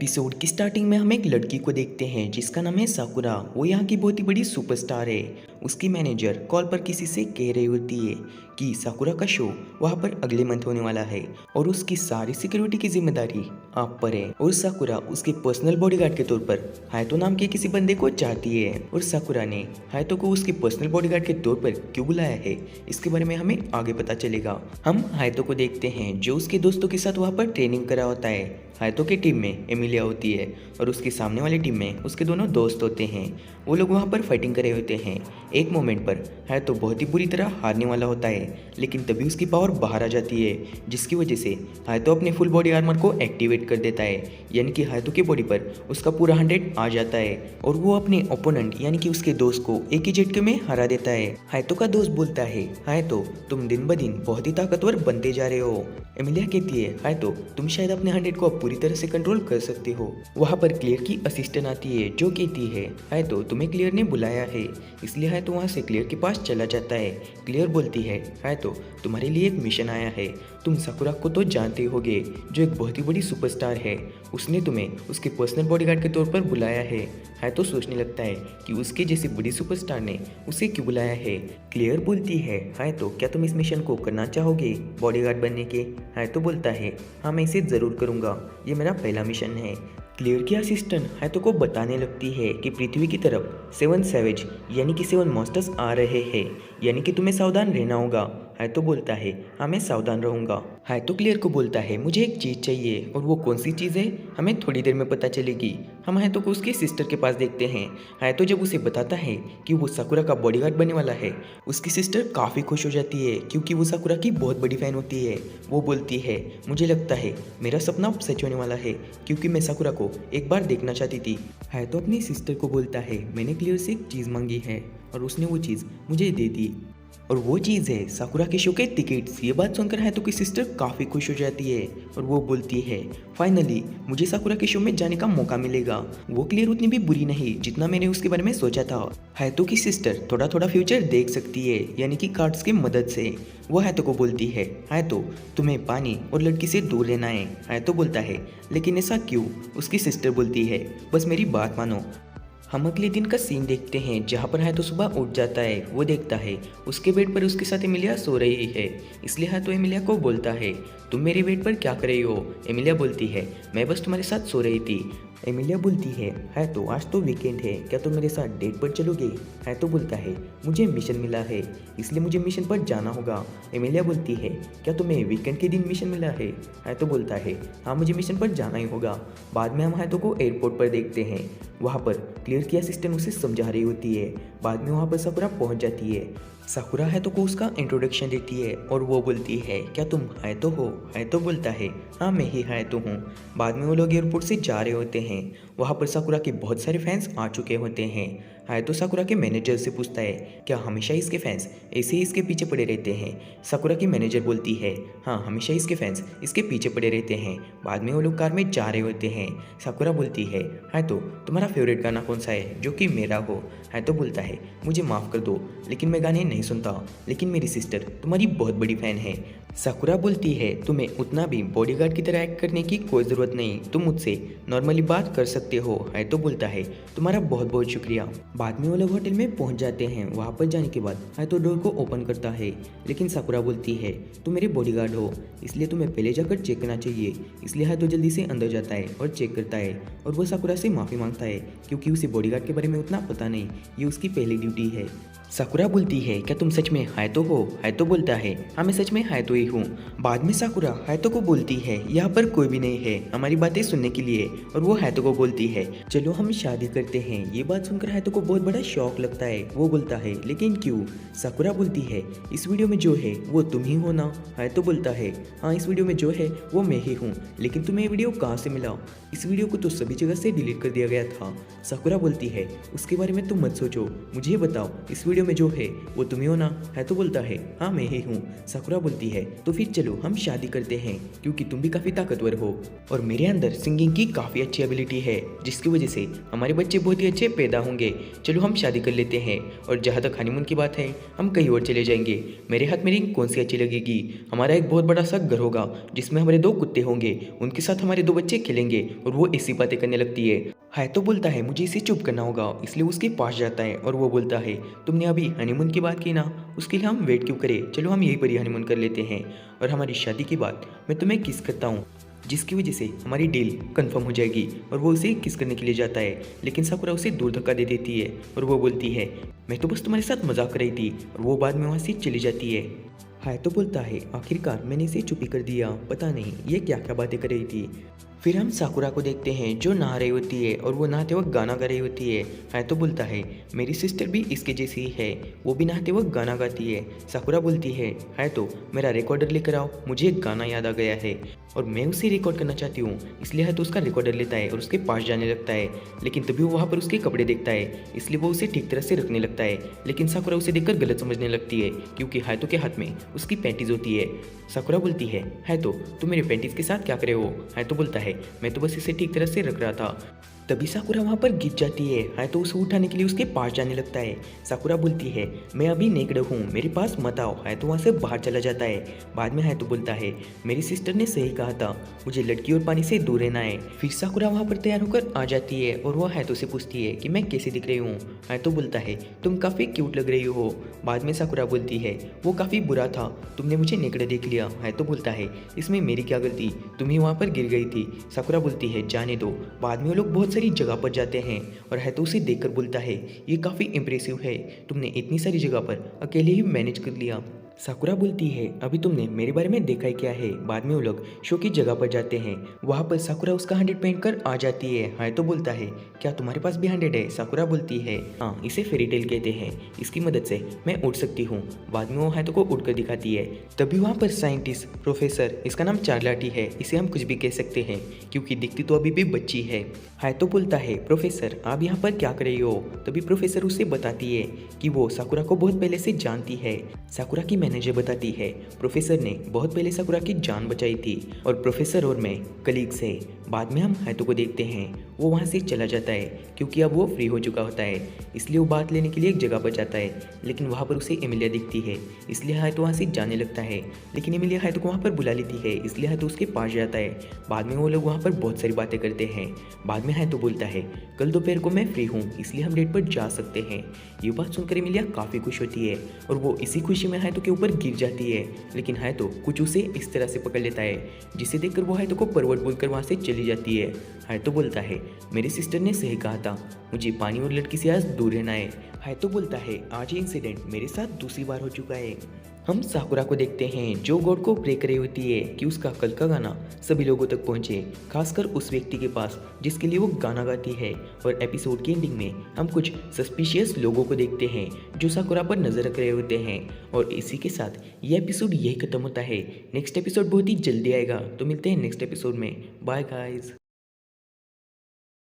Episode की starting में हम एक लड़की को देखते हैं जिसका नाम है साकुरा। वो यहाँ की बहुत ही बड़ी सुपरस्टार है। उसकी मैनेजर कॉल पर किसी से कह रही होती है कि साकुरा का शो वहाँ पर अगले मंथ होने वाला है और उसकी सारी सिक्योरिटी की जिम्मेदारी आप पर है। और साकुरा उसके पर्सनल बॉडीगार्ड के तौर पर हायतो नाम के किसी बंदे को चाहती है। और साकुरा ने हायतो को उसके पर्सनल बॉडीगार्ड के तौर पर क्यों बुलाया है इसके बारे में हमें आगे पता चलेगा। हम हायतो को देखते हैं जो उसके दोस्तों के साथ वहाँ पर ट्रेनिंग करा होता है। हायतो की टीम में एमिलिया होती है और उसके सामने वाली टीम में उसके दोनों दोस्त होते हैं। वो लोग वहाँ पर फाइटिंग कर रहे होते हैं। एक मोमेंट पर हायतो बहुत ही बुरी तरह हारने वाला होता है, लेकिन तभी उसकी पावर बाहर आ जाती है जिसकी वजह से हायतो अपने फुल बॉडी आर्मर को एक्टिवेट कर देता है। यानी कि हायतो की बॉडी पर उसका पूरा 100 आ जाता है और वो अपने ओपोनेंट यानी कि उसके दोस्त को एक ही झटके में हरा देता है। हायतो का दोस्त बोलता है, हायतो तुम दिन ब दिन बहुत ही ताकतवर बनते जा रहे हो। एमिलिया कहती है, हायतो तुम शायद अपने 100 को पूरी तरह से कंट्रोल कर सकते हो। वहाँ पर क्लियर की असिस्टेंट आती है जो कहती है, हायतो तुम्हें क्लियर ने बुलाया है। इसलिए हायतो वहाँ से क्लियर के पास चला जाता है। क्लियर बोलती है, हायतो तुम्हारे लिए एक मिशन आया है। तुम साकुरा को तो जानते होगे जो एक बहुत ही बड़ी सुपरस्टार है। उसने तुम्हें उसके पर्सनल बॉडीगार्ड के तौर पर बुलाया है। हायतो सोचने लगता है कि उसके जैसी बड़ी सुपरस्टार ने उसे क्यों बुलाया है। क्लियर बोलती है, हायतो क्या तुम इस मिशन को करना चाहोगे बॉडीगार्ड बनने के। हायतो बोलता है, हाँ मैं इसे ज़रूर करूँगा, ये मेरा पहला मिशन है। क्लियर की असिस्टेंट हायतो को बताने लगती है कि पृथ्वी की तरफ 7 सैवेज यानी कि 7 मॉन्स्टर्स आ रहे हैं, यानी कि तुम्हें सावधान रहना होगा। हायतो बोलता है, हाँ मैं सावधान रहूँगा। हायतो क्लियर को बोलता है, मुझे एक चीज़ चाहिए और वो कौन सी चीज़ है हमें थोड़ी देर में पता चलेगी। हम हायतो को उसके सिस्टर के पास देखते हैं। हायतो जब उसे बताता है कि वो साकुरा का बॉडीगार्ड बनने वाला है, उसकी सिस्टर काफ़ी खुश हो जाती है क्योंकि वो साकुरा की बहुत बड़ी फ़ैन होती है। वो बोलती है, मुझे लगता है मेरा सपना अब सच होने वाला है क्योंकि मैं साकुरा को एक बार देखना चाहती थी। हायतो अपनी सिस्टर को बोलता है, मैंने क्लियर से एक चीज़ मांगी है और उसने वो चीज़ मुझे दे दी और वो चीज़ है साकुरा के शो के टिकट्स। ये बात सुनकर हायतो की सिस्टर काफ़ी खुश हो जाती है और वो बोलती है, फाइनली मुझे साकुरा के शो में जाने का मौका मिलेगा। वो क्लियर उतनी भी बुरी नहीं जितना मैंने उसके बारे में सोचा था। हायतो की सिस्टर थोड़ा थोड़ा फ्यूचर देख सकती है यानी कि कार्ड्स की मदद से। वो हायतो को बोलती है, हायतो तुम्हें पानी और लड़की से दूर रहना है। हायतो बोलता है, लेकिन ऐसा क्यों। उसकी सिस्टर बोलती है, बस मेरी बात मानो। हम अगले दिन का सीन देखते हैं जहाँ पर हायतो सुबह उठ जाता है। वो देखता है उसके बेड पर उसके साथ एमिलिया सो रही है। इसलिए हायतो एमिलिया को बोलता है, तुम मेरे बेड पर क्या कर रही हो। एमिलिया बोलती है, मैं बस तुम्हारे साथ सो रही थी। एमिलिया बोलती है, हायतो आज तो वीकेंड है, क्या तुम मेरे साथ डेट पर चलोगे। हायतो बोलता है, मुझे मिशन मिला है इसलिए मुझे मिशन पर जाना होगा। एमिलिया बोलती है, क्या तुम्हें वीकेंड के दिन मिशन मिला है। हायतो बोलता है, हाँ मुझे मिशन पर जाना ही होगा। बाद में हम हायतो को एयरपोर्ट पर देखते हैं। वहाँ पर क्लियर की असिस्टेंट उसे समझा रही होती है। बाद में वहाँ पर साकुरा पहुँच जाती है। साकुरा हायतो को उसका इंट्रोडक्शन देती है और वो बोलती है, क्या तुम हायतो हो। हायतो बोलता है, हाँ मैं ही हायतो हूँ। बाद में वो लोग एयरपोर्ट से जा रहे होते हैं। वहाँ पर साकुरा के बहुत सारे फैंस आ चुके होते हैं। हायतो साकुरा के मैनेजर से पूछता है, क्या हमेशा इसके फैंस ऐसे ही इसके पीछे पड़े रहते हैं। साकुरा की मैनेजर बोलती है, हाँ हमेशा इसके फैंस इसके पीछे पड़े रहते हैं। बाद में वो लोग कार में जा रहे होते हैं। साकुरा बोलती है, हायतो तुम्हारा फेवरेट गाना कौन सा है जो कि मेरा हो। हायतो बोलता है, मुझे माफ़ कर दो लेकिन मैं गाने नहीं सुनता, लेकिन मेरी सिस्टर तुम्हारी बहुत बड़ी फ़ैन है। साकुरा बोलती है, तुम्हें उतना भी बॉडीगार्ड की तरह एक्ट करने की कोई ज़रूरत नहीं, तुम मुझसे नॉर्मली बात कर सकते हो। हायतो बोलता है, तुम्हारा बहुत बहुत शुक्रिया। बाद में वो लोग होटल में पहुंच जाते हैं। वहाँ पर जाने के बाद हायतो डोर को ओपन करता है, लेकिन साकुरा बोलती है, तुम मेरे बॉडीगार्ड हो इसलिए तुम्हें पहले जाकर चेक करना चाहिए। इसलिए हायतो जल्दी से अंदर जाता है और चेक करता है और वो साकुरा से माफ़ी मांगता है क्योंकि उसे बॉडीगार्ड के बारे में उतना पता नहीं, ये उसकी पहली ड्यूटी है। साकुरा बोलती है, क्या तुम सच में हायतो हो। हायतो बोलता है, हाँ मैं सच में हायतो ही हूँ। बाद में साकुरा हायतो को बोलती है, यहाँ पर कोई भी नहीं है हमारी बातें सुनने के लिए। और वो हायतो को बोलती है, चलो हम शादी करते हैं। ये बात सुनकर हायतो को बहुत बड़ा शौक लगता है। वो बोलता है, लेकिन क्यों। साकुरा बोलती है, इस वीडियो में जो है वो तुम ही हो ना। हायतो बोलता है, हाँ इस वीडियो में जो है वो मैं ही हूँ, लेकिन तुम्हें ये वीडियो कहाँ से मिला। इस वीडियो को तो सभी जगह से डिलीट कर दिया गया था। साकुरा बोलती है, उसके बारे में तुम मत सोचो, मुझे बताओ इस वीडियो में जो है वो तुम ही हो ना। हायतो बोलता है, हाँ मैं ही हूँ। साकुरा बोलती है, तो फिर चलो हम शादी करते हैं क्योंकि तुम भी काफ़ी ताकतवर हो और मेरे अंदर सिंगिंग की काफ़ी अच्छी एबिलिटी है जिसकी वजह से हमारे बच्चे बहुत ही अच्छे पैदा होंगे। चलो हम शादी कर लेते हैं, और जहाँ तक हनीमून की बात है हम कहीं और चले जाएंगे। मेरे हाथ में रिंग कौन सी अच्छी लगेगी? हमारा एक बहुत बड़ा सा घर होगा जिसमें हमारे 2 कुत्ते होंगे, उनके साथ हमारे 2 बच्चे खेलेंगे। और वो ऐसी बातें करने लगती है तो बोलता है मुझे इसे चुप करना होगा, इसलिए उसके पास जाता है और वो बोलता है तुमने अभी हनीमून की बात की ना, उसके लिए हम वेट क्यों करें, चलो हम यहीं पर ही हनीमून कर लेते हैं। और हमारी शादी की बात मैं तुम्हें किस करता हूँ, जिसकी वजह से हमारी डील कंफर्म हो जाएगी। और वो उसे किस करने के लिए जाता है, लेकिन साकुरा उसे दूर धक्का दे देती है और वो बोलती है मैं तो बस तुम्हारे साथ मजाक कर रही थी, और वो बाद में वहाँ से चली जाती है तो बोलता है आखिरकार मैंने इसे चुप ही कर दिया, पता नहीं ये क्या क्या बातें कर रही थी। फिर हम साकुरा को देखते हैं जो नहा रही होती है और वो नहाते वक्त गाना गा रही होती है तो बोलता है मेरी सिस्टर भी इसके जैसी ही है, वो भी नहाते वक्त गाना गाती है। साकुरा बोलती है तो मेरा रिकॉर्डर लेकर आओ, मुझे एक गाना याद आ गया है और मैं उसे रिकॉर्ड करना चाहती हूँ। इसलिए है तो उसका रिकॉर्डर लेता है और उसके पास जाने लगता है, लेकिन तभी वो वहाँ पर उसके कपड़े देखता है, इसलिए वो उसे ठीक तरह से रखने लगता है। लेकिन साकुरा उसे देखकर गलत समझने लगती है क्योंकि हायतो के हाथ में उसकी पैंटीज होती है। साकुरा बोलती है तो तुम मेरे पैंटीज के साथ क्या करे हो? तो बोलता है मैं तो बस इसे ठीक तरह से रख रहा था। तभी साकुरा वहाँ पर गिर जाती है तो उसे उठाने के लिए उसके पास जाने लगता है। साकुरा बोलती है मैं अभी नेकड़ हूँ, मेरे पास मत आओ। तो वहाँ से बाहर चला जाता है। बाद में तो बोलता है मेरी सिस्टर ने सही कहा था, मुझे लड़की और पानी से दूर रहना है। फिर साकुरा वहाँ पर तैयार होकर आ जाती है और वह तो से पूछती है कि मैं कैसे दिख रही हूँ। तो बोलता है तुम काफ़ी क्यूट लग रही हो। बाद में साकुरा बोलती है वो काफ़ी बुरा था, तुमने मुझे नेकड़ देख लिया। तो बोलता है इसमें मेरी क्या गलती, तुम ही वहाँ पर गिर गई थी। साकुरा बोलती है जाने दो। बाद में वो लोग बहुत सारी जगह पर जाते हैं और तो उसे देखकर बोलता है ये काफ़ी इम्प्रेसिव है, तुमने इतनी सारी जगह पर अकेले ही मैनेज कर लिया। साकुरा बोलती है अभी तुमने मेरे बारे में देखा है क्या है। बाद में वो लोग शो की जगह पर जाते हैं, वहाँ पर साकुरा उसका 100 पहनकर आ जाती है तो बोलता है क्या तुम्हारे पास भी 100 है? साकुरा बोलती है हाँ, इसे फेरी टेल कहते हैं, इसकी मदद से मैं उड़ सकती हूँ। बाद में वो हायतो को उड़कर दिखाती है। तभी वहाँ पर साइंटिस्ट प्रोफेसर, इसका नाम चार्लाटी है, इसे हम कुछ भी कह सकते हैं क्योंकि दिखती तो अभी भी बच्ची है तो बोलता है प्रोफेसर आप यहाँ पर क्या कर रही हो? तभी प्रोफेसर उसे बताती है कि वो साकुरा को बहुत पहले से जानती है। साकुरा की मैनेजर बताती है प्रोफेसर ने बहुत पहले साकुरा की जान बचाई थी और प्रोफेसर और मैं कलीग्स है। बाद में हम हायतो को देखते हैं, वो वहाँ से चला जाता है क्योंकि अब वो फ्री हो चुका होता है, इसलिए वो बात लेने के लिए एक जगह पर जाता है। लेकिन वहाँ पर उसे एमिलिया दिखती है, इसलिए हायतो वहाँ से जाने लगता है। लेकिन एमिलिया हायतो को वहाँ पर बुला लेती है, इसलिए हायतो उसके पास जाता है। बाद में वो लोग वहाँ पर बहुत सारी बातें करते हैं। बाद में हायतो बोलता है कल दोपहर को मैं फ्री हूँ, इसलिए हम डेट पर जा सकते हैं। ये बात सुनकर एमिलिया काफ़ी खुश होती है और वो इसी खुशी में हायतो के ऊपर गिर जाती है। लेकिन हायतो कुछ उसे इस तरह से पकड़ लेता है जिसे देखकर वो हायतो को परवट बोलकर वहाँ से चली जाती है तो बोलता है मेरी सिस्टर ने सही कहा था, मुझे पानी और लड़की से आज दूर रहना है तो बोलता है आज ये इंसिडेंट मेरे साथ दूसरी बार हो चुका है। हम साकुरा को देखते हैं जो गॉड को प्रे कर रही होती है कि उसका कल का गाना सभी लोगों तक पहुंचे, खासकर उस व्यक्ति के पास जिसके लिए वो गाना गाती है। और एपिसोड की एंडिंग में हम कुछ सस्पिशियस लोगों को देखते हैं जो साकुरा पर नजर रख रहे होते हैं। और इसी के साथ ये एपिसोड यही खत्म होता है। नेक्स्ट एपिसोड बहुत ही जल्दी आएगा, तो मिलते हैं नेक्स्ट एपिसोड में। Bye guys.